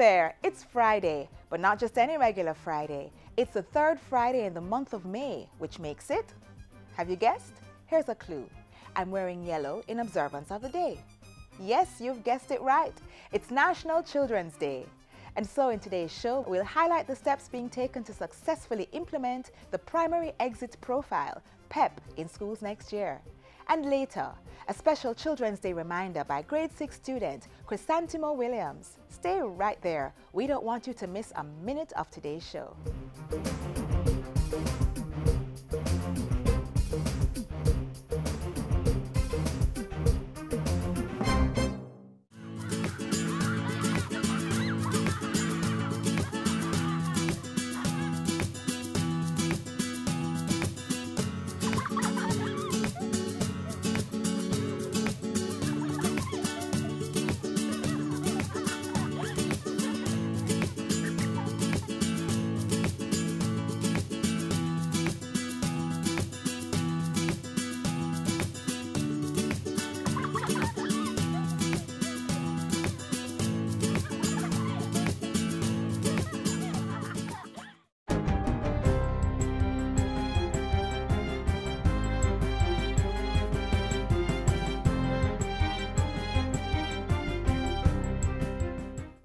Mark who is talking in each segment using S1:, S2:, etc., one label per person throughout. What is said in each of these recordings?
S1: there, it's Friday, but not just any regular Friday. It's the third Friday in the month of May, which makes it, have you guessed? Here's a clue. I'm wearing yellow in observance of the day. Yes, you've guessed it right. It's National Children's Day. And so in today's show, we'll highlight the steps being taken to successfully implement the Primary Exit Profile, PEP, in schools next year. And later, a special Children's Day reminder by grade 6 student Chrysantimo Williams. Stay right there. We don't want you to miss a minute of today's show.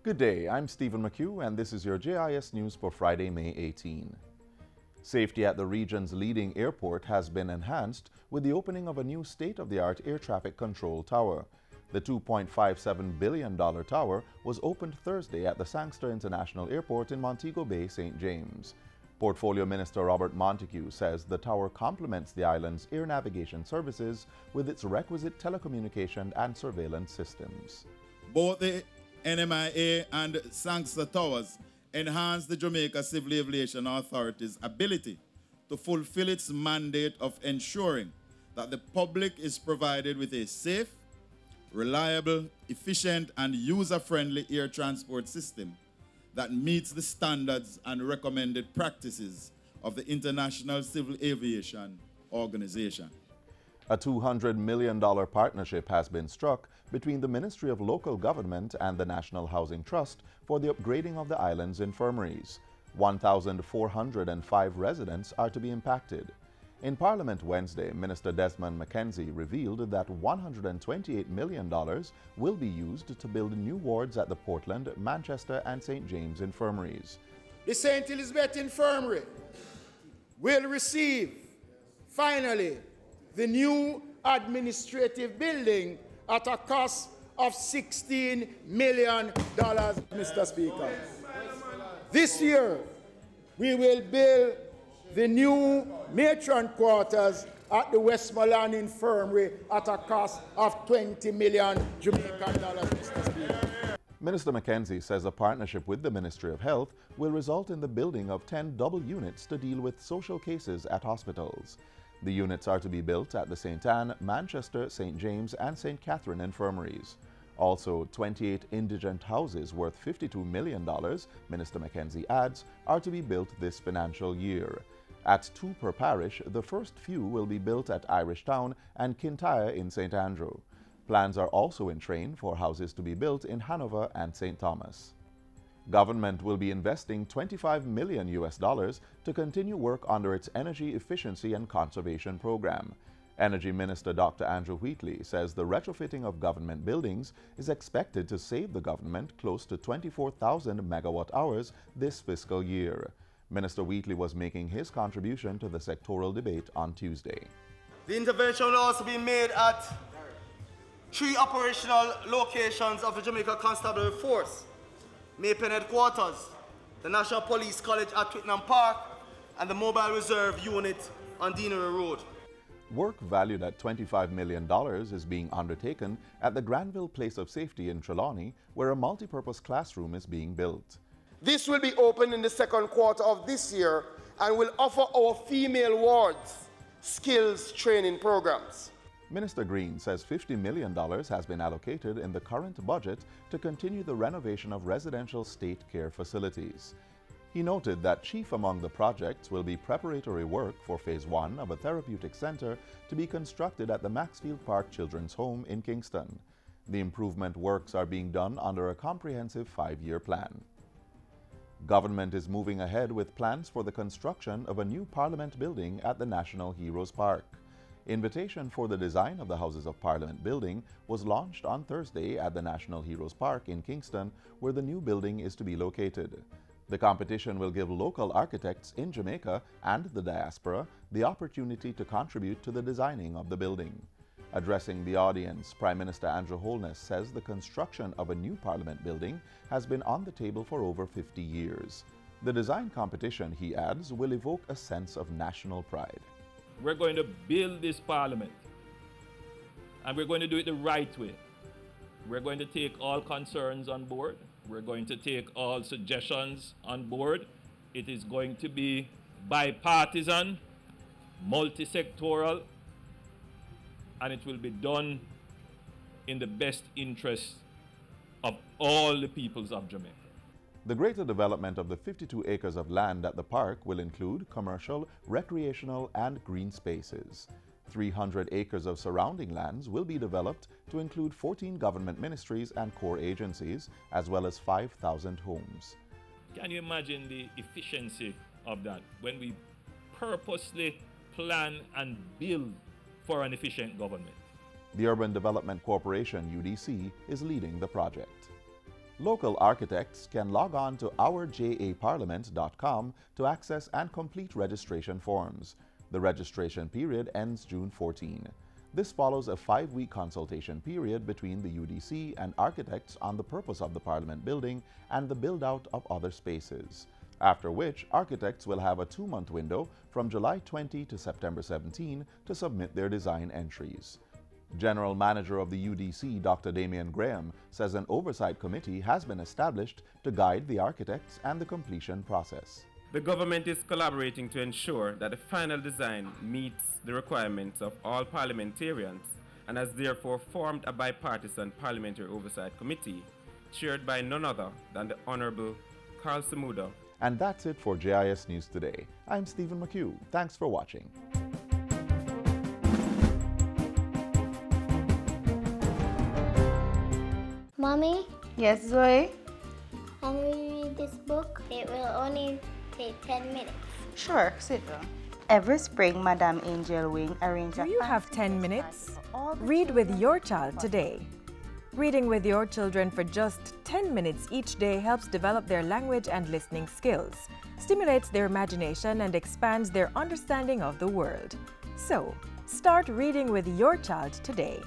S2: Good day, I'm Stephen McHugh and this is your JIS News for Friday, May 18. Safety at the region's leading airport has been enhanced with the opening of a new state-of-the-art air traffic control tower. The $2.57 billion tower was opened Thursday at the Sangster International Airport in Montego Bay, St. James. Portfolio Minister Robert Montego says the tower complements the island's air navigation services with its requisite telecommunication and surveillance systems.
S3: Both the NMIA and Sangster Towers enhance the Jamaica Civil Aviation Authority's ability to fulfill its mandate of ensuring that the public is provided with a safe, reliable, efficient, and user-friendly air transport system that meets the standards and recommended practices of the International Civil Aviation Organization.
S2: A $200 million partnership has been struck between the Ministry of Local Government and the National Housing Trust for the upgrading of the island's infirmaries. 1,405 residents are to be impacted. In Parliament Wednesday, Minister Desmond McKenzie revealed that $128 million will be used to build new wards at the Portland, Manchester, and St. James infirmaries.
S4: The St. Elizabeth Infirmary will receive, finally, the new administrative building at a cost of $16 million, Mr. Speaker. This year, we will build the new matron quarters at the Westmoreland Infirmary at a cost of $20 million Jamaican dollars, Mr. Speaker.
S2: Minister McKenzie says a partnership with the Ministry of Health will result in the building of 10 double units to deal with social cases at hospitals. The units are to be built at the St. Anne, Manchester, St. James, and St. Catherine infirmaries. Also, 28 indigent houses worth $52 million, Minister McKenzie adds, are to be built this financial year. At 2 per parish, the first few will be built at Irish Town and Kintyre in St. Andrew. Plans are also in train for houses to be built in Hanover and St. Thomas. Government will be investing $25 million to continue work under its Energy Efficiency and Conservation Program. Energy Minister Dr. Andrew Wheatley says the retrofitting of government buildings is expected to save the government close to 24,000 megawatt-hours this fiscal year. Minister Wheatley was making his contribution to the sectoral debate on Tuesday.
S5: The intervention will also be made at 3 operational locations of the Jamaica Constabulary Force: Maypen Headquarters, the National Police College at Twickenham Park, and the Mobile Reserve Unit on Deanery Road.
S2: Work valued at $25 million is being undertaken at the Granville Place of Safety in Trelawney, where a multipurpose classroom is being built.
S4: This will be open in the second quarter of this year and will offer our female wards skills training programs.
S2: Minister Green says $50 million has been allocated in the current budget to continue the renovation of residential state care facilities. He noted that chief among the projects will be preparatory work for Phase 1 of a therapeutic center to be constructed at the Maxfield Park Children's Home in Kingston. The improvement works are being done under a comprehensive 5-year plan. Government is moving ahead with plans for the construction of a new Parliament building at the National Heroes Park. Invitation for the design of the Houses of Parliament building was launched on Thursday at the National Heroes Park in Kingston, where the new building is to be located. The competition will give local architects in Jamaica and the diaspora the opportunity to contribute to the designing of the building. Addressing the audience, Prime Minister Andrew Holness says the construction of a new Parliament building has been on the table for over 50 years. The design competition, he adds, will evoke a sense of national pride.
S6: We're going to build this Parliament, and we're going to do it the right way. We're going to take all concerns on board. We're going to take all suggestions on board. It is going to be bipartisan, multi-sectoral, and it will be done in the best interest of all the peoples of Jamaica.
S2: The greater development of the 52 acres of land at the park will include commercial, recreational, and green spaces. 300 acres of surrounding lands will be developed to include 14 government ministries and core agencies, as well as 5,000 homes.
S6: Can you imagine the efficiency of that when we purposely plan and build for an efficient government?
S2: The Urban Development Corporation, UDC, is leading the project. Local architects can log on to ourjaparliament.com to access and complete registration forms. The registration period ends June 14. This follows a 5-week consultation period between the UDC and architects on the purpose of the Parliament building and the build-out of other spaces, after which architects will have a 2-month window from July 20 to September 17 to submit their design entries. General Manager of the UDC, Dr. Damian Graham, says an oversight committee has been established to guide the architects and the completion process.
S7: The government is collaborating to ensure that the final design meets the requirements of all parliamentarians and has therefore formed a bipartisan parliamentary oversight committee chaired by none other than the Honorable Carl Samuda.
S2: And that's it for JIS News Today. I'm Stephen McHugh. Thanks for watching.
S8: Mommy?
S9: Yes, Zoe?
S8: Can we read this book? It will only take 10 minutes.
S9: Sure, sit down. Every spring, Madame Angel Wing arranges.
S10: Do you have 10 minutes? Read with your child today. Reading with your children for just 10 minutes each day helps develop their language and listening skills, stimulates their imagination, and expands their understanding of the world. So, start reading with your child today.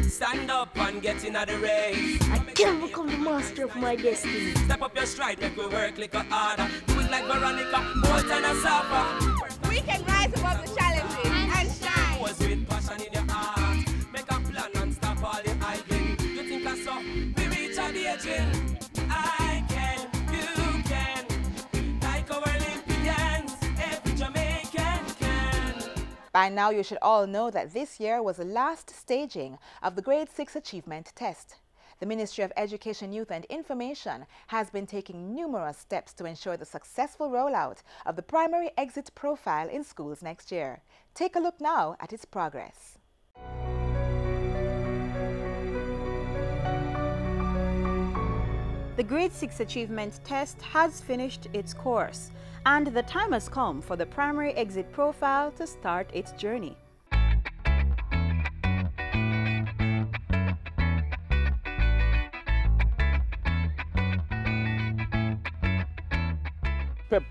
S11: Stand up and get in the race.
S12: I can become the master of my destiny.
S11: Step up your stride, make we work like a harder. Do it like Veronica, more than a supper.
S13: We can rise above the challenges and shine.
S11: Was with passion in your heart. Make a plan and stop all the idling. You think that's so? We reach out the edging. I can, you can. Like our Olympians, every Jamaican can.
S1: By now, you should all know that this year was the last staging of the Grade 6 Achievement Test. The Ministry of Education, Youth and Information has been taking numerous steps to ensure the successful rollout of the primary exit profile in schools next year. Take a look now at its progress.
S14: The Grade 6 Achievement Test has finished its course, and the time has come for the primary exit profile to start its journey.
S15: PEP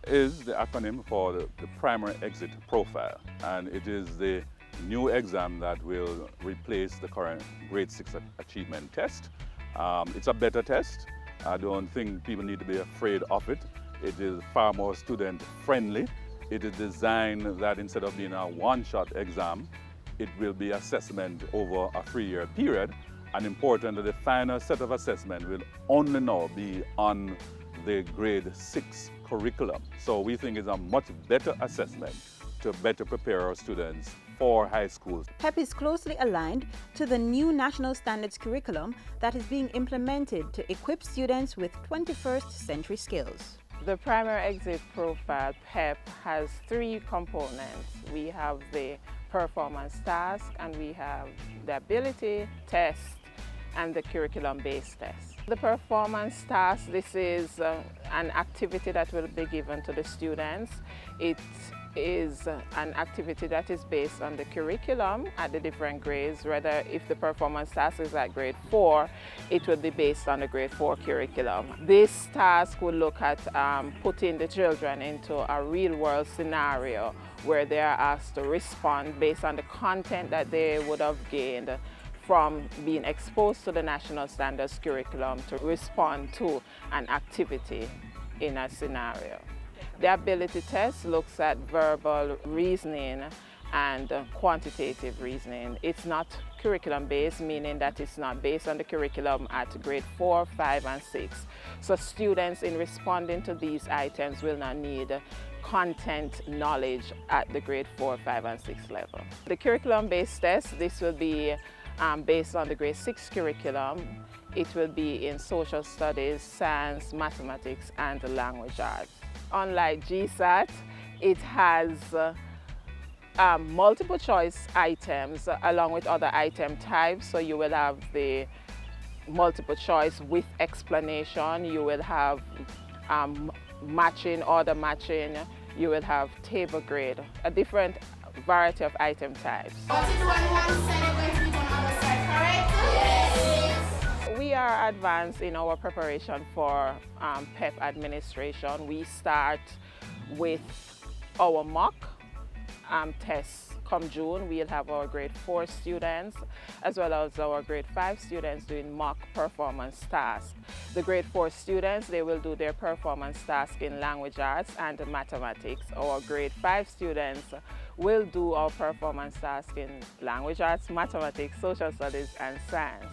S15: is the acronym for the Primary Exit Profile, and it is the new exam that will replace the current Grade 6 Achievement Test. It's a better test. I don't think people need to be afraid of it. It is far more student-friendly. It is designed that instead of being a one-shot exam, it will be assessment over a 3-year period. And important that the final set of assessment will only now be on the Grade 6 curriculum. So we think it's a much better assessment to better prepare our students for high school.
S14: PEP is closely aligned to the new National Standards curriculum that is being implemented to equip students with 21st century skills.
S16: The primary exit profile, PEP, has 3 components. We have the performance task, and we have the ability test and the curriculum-based test. The performance task, this is an activity that will be given to the students. It is an activity that is based on the curriculum at the different grades. Whether if the performance task is at grade 4, it will be based on the grade 4 curriculum. This task will look at putting the children into a real-world scenario where they are asked to respond based on the content that they would have gained from being exposed to the national standards curriculum to respond to an activity in a scenario. The ability test looks at verbal reasoning and quantitative reasoning. It's not curriculum-based, meaning that it's not based on the curriculum at grade 4, 5, and 6. So students in responding to these items will not need content knowledge at the grade 4, 5, and 6 level. The curriculum-based test, this will be based on the grade 6 curriculum. It will be in social studies, science, mathematics, and language arts. Unlike GSAT, it has multiple choice items along with other item types. So you will have the multiple choice with explanation. You will have matching, order matching. You will have table grade, a different variety of item types. We are advanced in our preparation for PEP administration. We start with our mock tests. Come June, we'll have our grade 4 students as well as our grade 5 students doing mock performance tasks. The grade 4 students, they will do their performance task in language arts and mathematics. Our grade 5 students will do our performance task in language arts, mathematics, social studies, and science.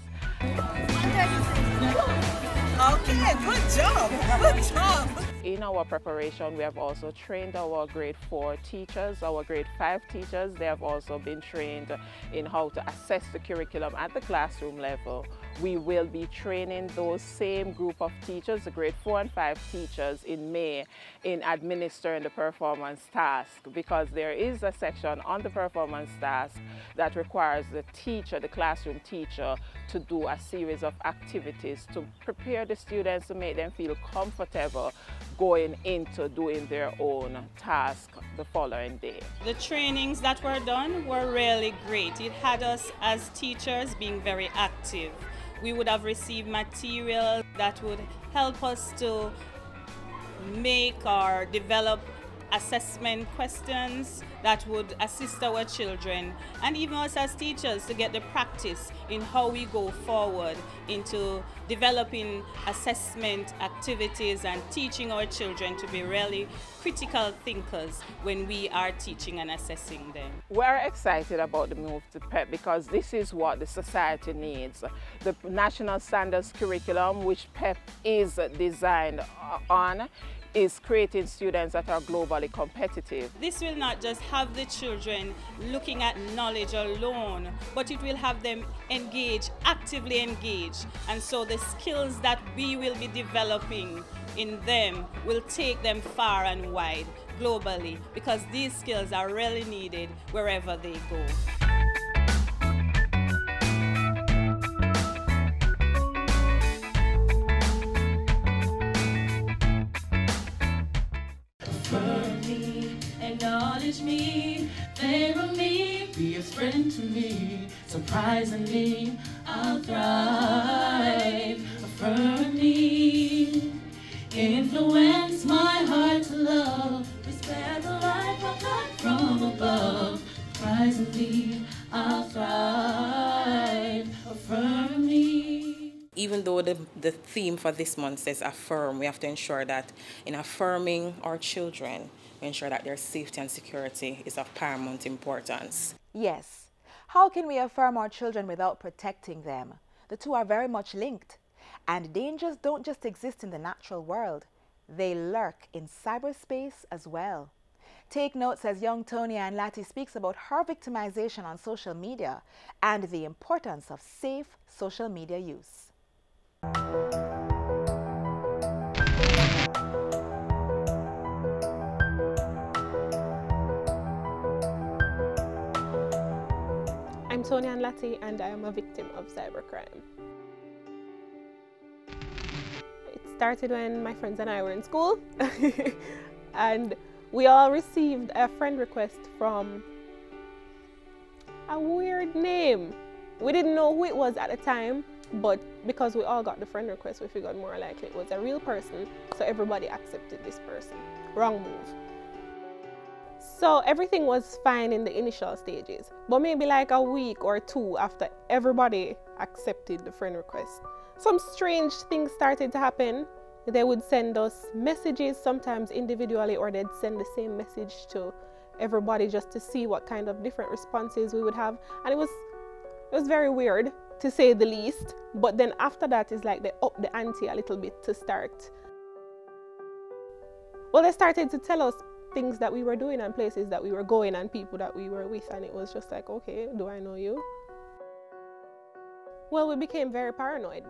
S17: Okay, good job, good job.
S16: In our preparation, we have also trained our grade 4 teachers, our grade 5 teachers. They have also been trained in how to assess the curriculum at the classroom level. We will be training those same group of teachers, the grade 4 and 5 teachers, in May in administering the performance task, because there is a section on the performance task that requires the teacher, the classroom teacher, to do a series of activities to prepare the students, to make them feel comfortable going into doing their own task the following day.
S18: The trainings that were done were really great. It had us as teachers being very active. We would have received material that would help us to make or develop assessment questions that would assist our children and even us as teachers to get the practice in how we go forward into developing assessment activities and teaching our children to be really critical thinkers when we are teaching and assessing them.
S16: We're excited about the move to PEP because this is what the society needs. The national standards curriculum, which PEP is designed on, is creating students that are globally competitive.
S18: This will not just have the children looking at knowledge alone, but it will have them engage, actively engage. And so the skills that we will be developing in them will take them far and wide globally, because these skills are really needed wherever they go.
S11: Acknowledge me, favor me, be a friend to me. Surprisingly, I'll thrive. Affirm me, influence my heart to love. Respect the life I got from above. Surprisingly, I'll thrive. Affirm me.
S19: Even though the theme for this month says affirm, we have to ensure that in affirming our children, we ensure that their safety and security is of paramount importance.
S1: Yes. How can we affirm our children without protecting them? The two are very much linked. And dangers don't just exist in the natural world. They lurk in cyberspace as well. Take notes as young Tonya and Lati speaks about her victimization on social media and the importance of safe social media use.
S20: I'm Tony Ann Latty, and I am a victim of cybercrime. It started when my friends and I were in school, and we all received a friend request from a weird name. We didn't know who it was at the time, but because we all got the friend request, we figured more likely it was a real person, so everybody accepted this person. Wrong move. So everything was fine in the initial stages, but maybe like a week or two after everybody accepted the friend request, some strange things started to happen. They would send us messages, sometimes individually, or they'd send the same message to everybody just to see what kind of different responses we would have. And it was very weird, to say the least. But then after that, it's like they upped the ante a little bit to start. Well, they started to tell us things that we were doing and places that we were going and people that we were with, and it was just like, okay, do I know you? Well, we became very paranoid.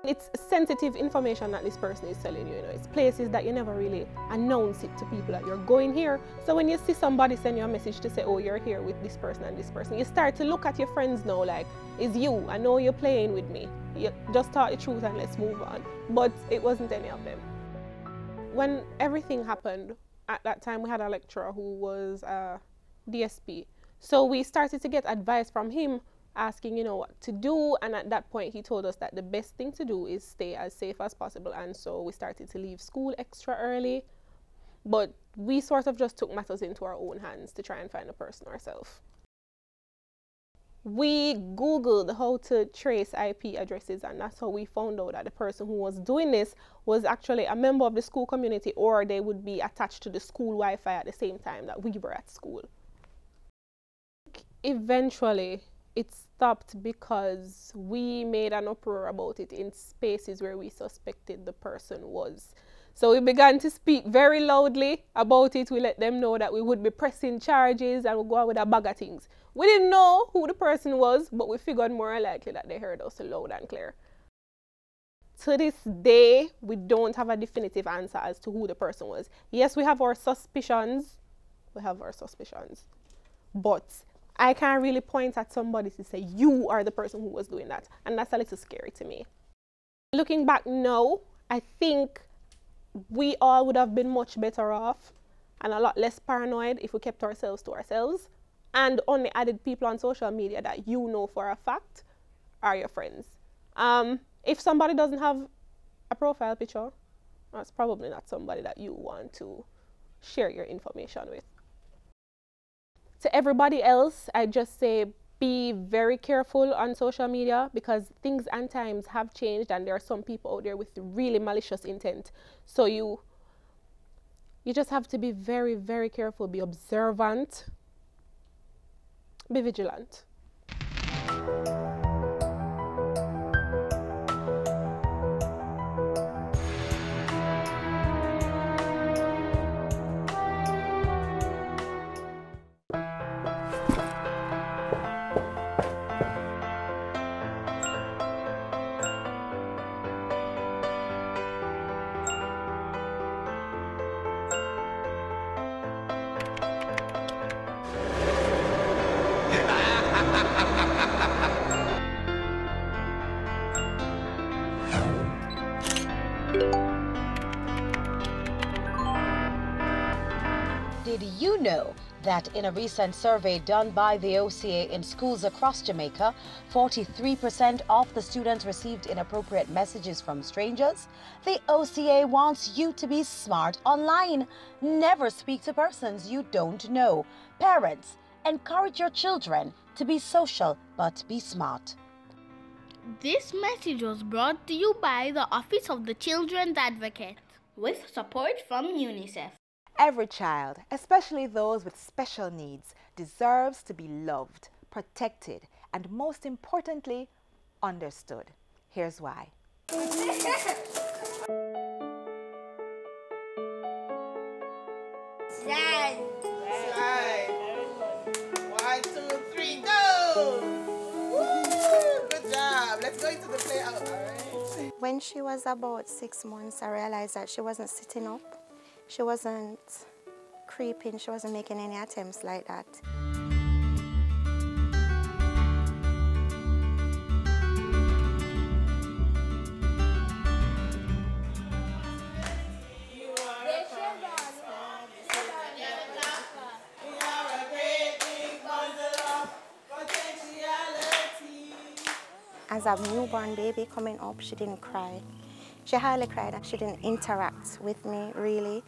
S20: It's sensitive information that this person is telling you, it's places that you never really announce it to people that you're going here. So when you see somebody send you a message to say, oh, you're here with this person and this person, you start to look at your friends now like, it's you, I know you're playing with me. You just tell the truth and let's move on. But it wasn't any of them. When everything happened, at that time we had a lecturer who was a DSP. So we started to get advice from him, asking, what to do, and at that point he told us that the best thing to do is stay as safe as possible, and so we started to leave school extra early. But we sort of just took matters into our own hands to try and find the person ourselves. We Googled how to trace IP addresses, and that's how we found out that the person who was doing this was actually a member of the school community, or they would be attached to the school Wi-Fi at the same time that we were at school. Eventually, it stopped because we made an uproar about it in spaces where we suspected the person was. So we began to speak very loudly about it. We let them know that we would be pressing charges and we'd go out with a bag of things. We didn't know who the person was, but we figured more likely that they heard us loud and clear. To this day, we don't have a definitive answer as to who the person was. Yes, we have our suspicions. But I can't really point at somebody to say, you are the person who was doing that. And that's a little scary to me. Looking back now, I think we all would have been much better off and a lot less paranoid if we kept ourselves to ourselves and only added people on social media that you know for a fact are your friends. If somebody doesn't have a profile picture, that's probably not somebody that you want to share your information with. To everybody else, I just say be very careful on social media because things and times have changed and there are some people out there with really malicious intent. So you just have to be very, very careful, be observant, be vigilant.
S21: Did you know that in a recent survey done by the OCA in schools across Jamaica, 43% of the students received inappropriate messages from strangers? The OCA wants you to be smart online. Never speak to persons you don't know. Parents, encourage your children to be social but be smart.
S8: This message was brought to you by the Office of the Children's Advocate with support from UNICEF.
S1: Every child, especially those with special needs, deserves to be loved, protected, and most importantly, understood. Here's why.
S17: Slide. Slide. 1, 2, 3, go! Woo! Good job. Let's go into the play out, all right?
S22: When she was about 6 months, I realized that she wasn't sitting up. She wasn't creeping, she wasn't making any attempts like that. as a newborn baby coming up, she didn't cry. She hardly cried and she didn't interact with me, really.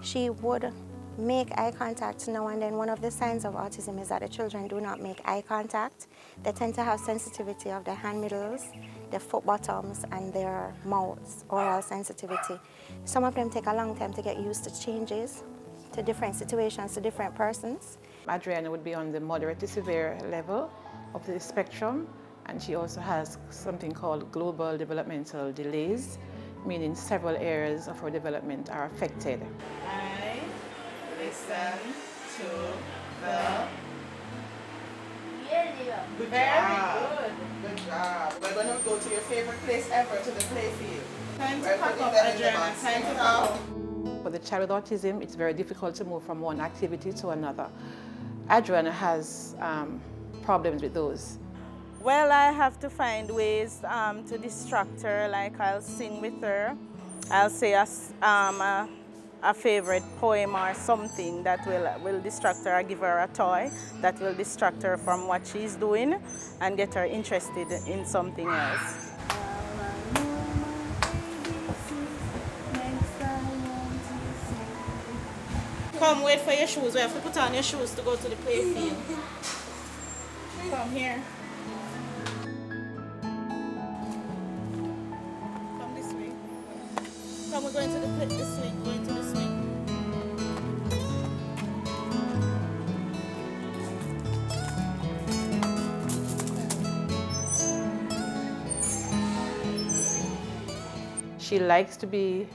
S22: She would make eye contact now and then. One of the signs of autism is that the children do not make eye contact. They tend to have sensitivity of their hand middles, their foot bottoms, and their mouths, oral sensitivity. Some of them take a long time to get used to changes, to different situations, to different persons.
S16: Adriana would be on the moderate to severe level of the spectrum, and she also has something called global developmental delays, meaning several areas of her development are affected.
S17: I listen to the Good job. Good job. We're going to go to your favorite place ever, to the playfield. Time to pack up, Adriana. Time to pack up.
S16: For the child with autism, it's very difficult to move from one activity to another. Adriana has problems with those.
S3: Well, I have to find ways to distract her, like I'll sing with her. I'll say a favorite poem or something that will distract her. I give her a toy that will distract her from what she's doing and get her interested in something else. Come, wait for your shoes. We have to put on your shoes to go to the playfield. Come here. Come this way. Come, we're going to the swing. Going to the swing.
S16: She likes to be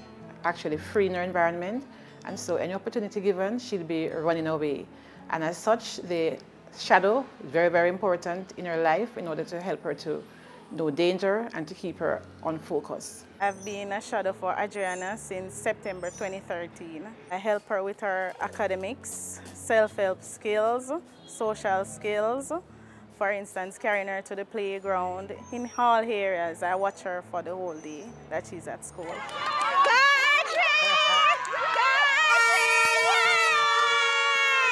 S16: actually free in her environment, and so any opportunity given, she'll be running away. And as such, the shadow is very, very important in her life in order to help her to know danger and to keep her on focus.
S3: I've been a shadow for Adriana since September 2013. I help her with her academics, self-help skills, social skills. For instance, carrying her to the playground. In all areas, I watch her for the whole day that she's at school.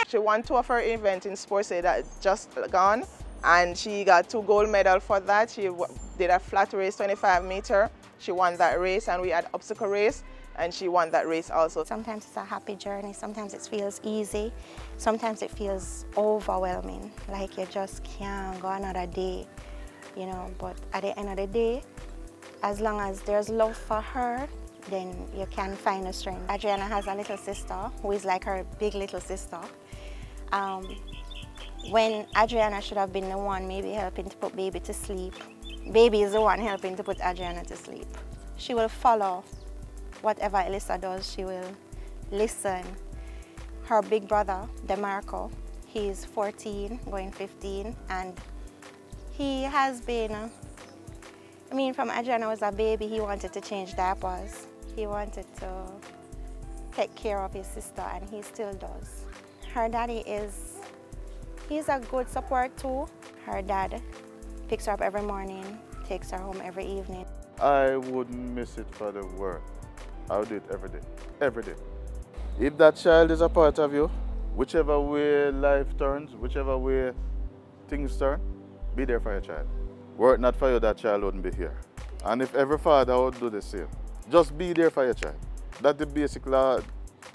S17: She won 2 of her events in sports that just gone, and she got 2 gold medals for that. She did a flat race, 25 meter. She won that race, and we had obstacle race, and she won that race also.
S22: Sometimes it's a happy journey, sometimes it feels easy, sometimes it feels overwhelming, like you just can't go another day, you know. But at the end of the day, as long as there's love for her, then you can find a strength. Adriana has a little sister who is like her big little sister. When Adriana should have been the one maybe helping to put baby to sleep, baby is the one helping to put Adriana to sleep. She will follow whatever Elisa does. She will listen. Her big brother, DeMarco, he's 14, going 15, and he has been, I mean, from Adriana was a baby, he wanted to change diapers. He wanted to take care of his sister, and he still does. Her daddy he's a good support too. Her dad picks her up every morning, takes her home every evening.
S5: I wouldn't miss it for the world. I would do it every day, every day. If that child is a part of you, whichever way life turns, whichever way things turn, be there for your child. Were it not for you, that child wouldn't be here. And if every father would do the same, just be there for your child. That's the basic law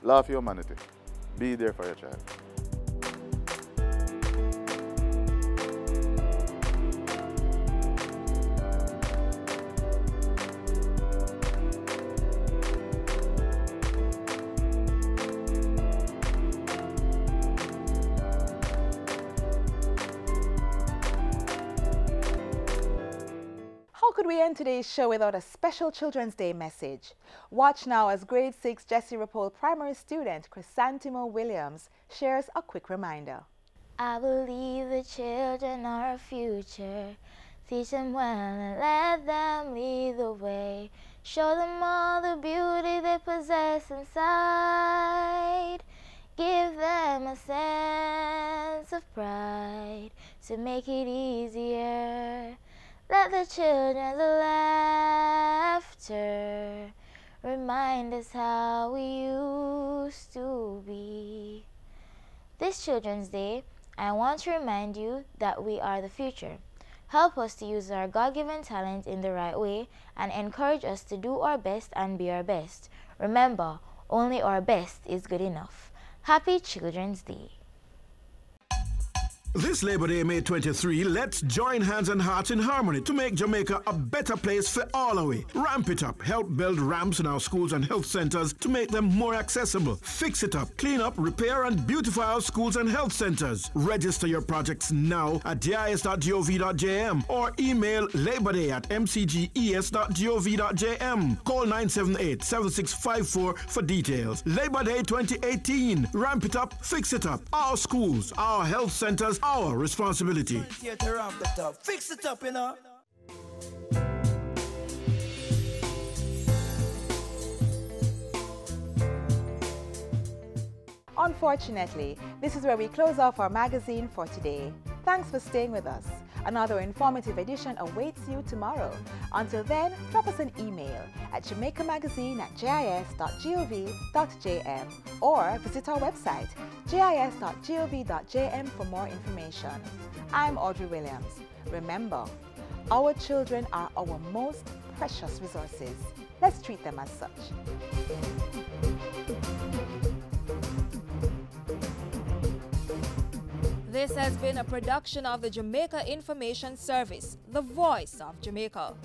S5: of humanity. Be there for your child.
S1: How could we end today's show without a special Children's Day message? Watch now as Grade 6 Jessie Rapole primary student Chrysantimo Williams shares a quick reminder.
S23: I believe the children are our future. Teach them well and let them lead the way. Show them all the beauty they possess inside. Give them a sense of pride to make it easier. Let the children's laughter remind us how we used to be. This Children's Day, I want to remind you that we are the future. help us to use our God-given talent in the right way, and encourage us to do our best and be our best. Remember, only our best is good enough. Happy Children's Day.
S4: This Labor Day, May 23, let's join hands and hearts in harmony to make Jamaica a better place for all of we. Ramp it up. Help build ramps in our schools and health centers to make them more accessible. Fix it up. Clean up, repair, and beautify our schools and health centers. Register your projects now at gis.gov.jm or email laborday@mcges.gov.jm. Call 978-7654 for details. Labor Day 2018. Ramp it up, fix it up. Our schools, our health centers, our responsibility.
S11: Fix it up, you know.
S1: Unfortunately, this is where we close off our magazine for today. Thanks for staying with us. Another informative edition awaits you tomorrow. Until then, drop us an email at jamaicamagazine@gis.gov.jm or visit our website, gis.gov.jm, for more information. I'm Audrey Williams. Remember, our children are our most precious resources. Let's treat them as such.
S10: This has been a production of the Jamaica Information Service, the voice of Jamaica.